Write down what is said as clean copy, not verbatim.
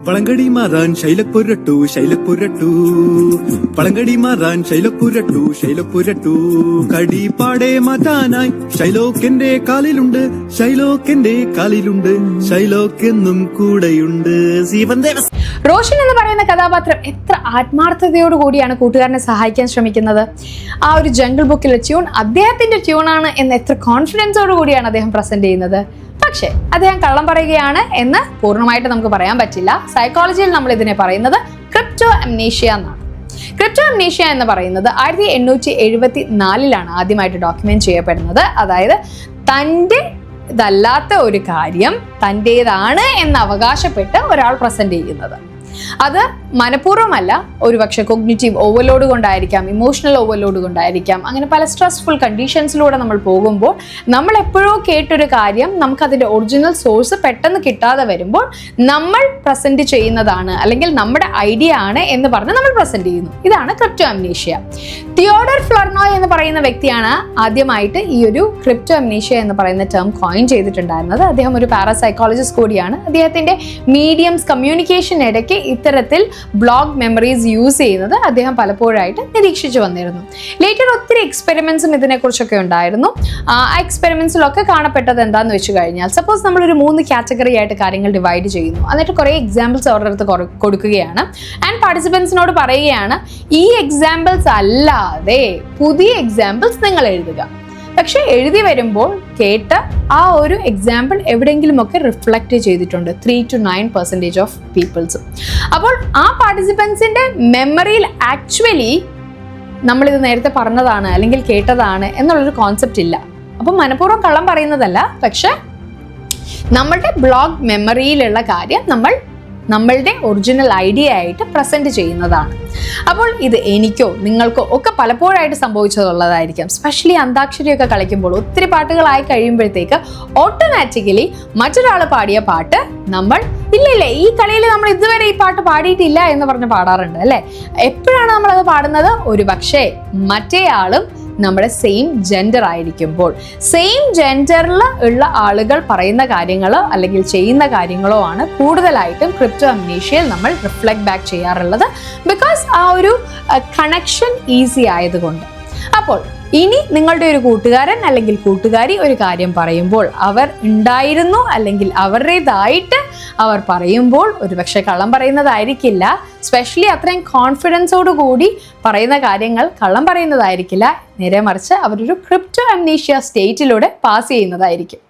പളങ്കടി മാറാൻ ശൈലപ്പുരട്ടു ശൈലപ്പുരട്ടു പളങ്കടി മാറാൻ ശൈലപ്പുരട്ടു ശൈലപ്പുരട്ടു കടി പാടെ മാറ്റാനായി ഷൈലോക്കെന്റെ കാലിലുണ്ട് ഷൈലോക്കെന്റെ കാലിലുണ്ട് ഷൈലോക്കെന്നും കൂടെയുണ്ട് റോഷൻ എന്ന് പറയുന്ന കഥാപാത്രം എത്ര ആത്മാർത്ഥതയോടുകൂടിയാണ് കൂട്ടുകാരനെ സഹായിക്കാൻ ശ്രമിക്കുന്നത്. ആ ഒരു ജംഗിൾ ബുക്കിലെ ട്യൂൺ അദ്ദേഹത്തിന്റെ ട്യൂണാണ് എന്ന് എത്ര കോൺഫിഡൻസോടു കൂടിയാണ് അദ്ദേഹം പ്രസന്റ് ചെയ്യുന്നത്. പക്ഷേ അദ്ദേഹം കള്ളം പറയുകയാണ് എന്ന് പൂർണ്ണമായിട്ട് നമുക്ക് പറയാൻ പറ്റില്ല. സൈക്കോളജിയിൽ നമ്മൾ ഇതിനെ പറയുന്നത് ക്രിപ്റ്റോ അംനീഷ്യ എന്നാണ്. ക്രിപ്റ്റോ അംനീഷ്യ എന്ന് പറയുന്നത് 1874 ആദ്യമായിട്ട് ഡോക്യുമെന്റ് ചെയ്യപ്പെടുന്നത്. അതായത് തൻ്റെ ഇതല്ലാത്ത ഒരു കാര്യം തൻ്റേതാണ് എന്ന് അവകാശപ്പെട്ട് ഒരാൾ പ്രസന്റ് ചെയ്യുന്നത്. അത് മനഃപൂർവ്വമല്ല, ഒരുപക്ഷെ കോഗ്നിറ്റീവ് ഓവർലോഡ് കൊണ്ടായിരിക്കാം, ഇമോഷണൽ ഓവർലോഡ് കൊണ്ടായിരിക്കാം. അങ്ങനെ പല സ്ട്രെസ്ഫുൾ കണ്ടീഷൻസിലൂടെ നമ്മൾ പോകുമ്പോൾ നമ്മൾ എപ്പോഴോ കേട്ടൊരു കാര്യം നമുക്കതിൻ്റെ ഒറിജിനൽ സോഴ്സ് പെട്ടെന്ന് കിട്ടാതെ വരുമ്പോൾ നമ്മൾ പ്രസന്റ് ചെയ്യുന്നതാണ്, അല്ലെങ്കിൽ നമ്മുടെ ഐഡിയ ആണ് എന്ന് പറഞ്ഞ് നമ്മൾ പ്രസന്റ് ചെയ്യുന്നു. ഇതാണ് ക്രിപ്റ്റോ അംനീഷ്യ. തിയോഡർ ഫ്ലർനോയ് എന്ന് പറയുന്ന വ്യക്തിയാണ് ആദ്യമായിട്ട് ഈ ഒരു ക്രിപ്റ്റോ അംനീഷ്യ എന്ന് പറയുന്ന ടേം കോയിൻ ചെയ്തിട്ടുണ്ടായിരുന്നത്. അദ്ദേഹം ഒരു പാരാസൈക്കോളജിസ്റ്റ് കൂടിയാണ്. അദ്ദേഹത്തിന്റെ മീഡിയംസ് കമ്മ്യൂണിക്കേഷൻ ഇടയ്ക്ക് ഇത്തരത്തിൽ ബ്ലോഗ് മെമ്മറീസ് യൂസ് ചെയ്യുന്നത് അദ്ദേഹം പലപ്പോഴായിട്ട് നിരീക്ഷിച്ചു വന്നിരുന്നു. ലേറ്റർ ഒത്തിരി എക്സ്പെരിമെന്റ്സും ഇതിനെക്കുറിച്ചൊക്കെ ഉണ്ടായിരുന്നു. ആ എക്സ്പെരിമെന്റ്സിലൊക്കെ കാണപ്പെട്ടത് എന്താന്ന് വെച്ച് കഴിഞ്ഞാൽ, സപ്പോസ് നമ്മളൊരു 3 കാറ്റഗറി ആയിട്ട് കാര്യങ്ങൾ ഡിവൈഡ് ചെയ്യുന്നു. എന്നിട്ട് കുറേ എക്സാമ്പിൾസ് അവരുടെ അടുത്ത് കൊടുക്കുകയാണ്. ആൻഡ് പാർട്ടിസിപ്പൻസിനോട് പറയുകയാണ്, ഈ എക്സാമ്പിൾസ് അല്ലാതെ പുതിയ എക്സാമ്പിൾസ് നിങ്ങൾ എഴുതുക. പക്ഷെ എഴുതി വരുമ്പോൾ കേട്ട ആ ഒരു എക്സാമ്പിൾ എവിടെയെങ്കിലുമൊക്കെ റിഫ്ലക്റ്റ് ചെയ്തിട്ടുണ്ട് 3 to 9% ഓഫ് പീപ്പിൾസ്. അപ്പോൾ ആ പാർട്ടിസിപ്പൻസിന്റെ മെമ്മറിയിൽ ആക്ച്വലി നമ്മളിത് നേരത്തെ പറഞ്ഞതാണ് അല്ലെങ്കിൽ കേട്ടതാണ് എന്നുള്ളൊരു കോൺസെപ്റ്റ് ഇല്ല. അപ്പം മനഃപൂർവ്വം കള്ളം പറയുന്നതല്ല, പക്ഷെ നമ്മളുടെ ബ്ലോഗ് മെമ്മറിയിലുള്ള കാര്യം നമ്മളുടെ ഒറിജിനൽ ഐഡിയ ആയിട്ട് പ്രസന്റ് ചെയ്യുന്നതാണ്. അപ്പോൾ ഇത് എനിക്കോ നിങ്ങൾക്കോ ഒക്കെ പലപ്പോഴായിട്ട് സംഭവിച്ചതുള്ളതായിരിക്കാം. സ്പെഷ്യലി അന്താക്ഷരിയൊക്കെ കളിക്കുമ്പോൾ ഒത്തിരി പാട്ടുകളായി കഴിയുമ്പോഴത്തേക്ക് ഓട്ടോമാറ്റിക്കലി മറ്റൊരാൾ പാടിയ പാട്ട് നമ്മൾ ഇല്ല ഈ കളിയിൽ നമ്മൾ ഇതുവരെ ഈ പാട്ട് പാടിയിട്ടില്ല എന്ന് പറഞ്ഞ് പാടാറുണ്ട് അല്ലേ. എപ്പോഴാണ് നമ്മളത് പാടുന്നത്? ഒരു പക്ഷേ മറ്റേ ആളും നമ്മുടെ സെയിം ജെൻഡർ ആയിരിക്കുമ്പോൾ. സെയിം ജെൻഡറിൽ ഉള്ള ആളുകൾ പറയുന്ന കാര്യങ്ങളോ അല്ലെങ്കിൽ ചെയ്യുന്ന കാര്യങ്ങളോ ആണ് കൂടുതലായിട്ടും ക്രിപ്റ്റോ അംനീഷ്യയിൽ നമ്മൾ റിഫ്ലക്ട് ബാക്ക് ചെയ്യാറുള്ളത്. ബിക്കോസ് ആ ഒരു കണക്ഷൻ ഈസി ആയതുകൊണ്ട്. അപ്പോൾ ഇനി നിങ്ങളുടെ ഒരു കൂട്ടുകാരൻ അല്ലെങ്കിൽ കൂട്ടുകാരി ഒരു കാര്യം പറയുമ്പോൾ അവർ ഉണ്ടായിരുന്നു അല്ലെങ്കിൽ അവരുടേതായിട്ട് അവർ പറയുമ്പോൾ ഒരുപക്ഷെ കള്ളം പറയുന്നതായിരിക്കില്ല. സ്പെഷ്യലി അത്രയും കോൺഫിഡൻസോടു കൂടി പറയുന്ന കാര്യങ്ങൾ കള്ളം പറയുന്നതായിരിക്കില്ല. നേരെ മറിച്ച് അവരൊരു ക്രിപ്റ്റോ അംനീഷ്യ സ്റ്റേറ്റിലൂടെ പാസ് ചെയ്യുന്നതായിരിക്കും.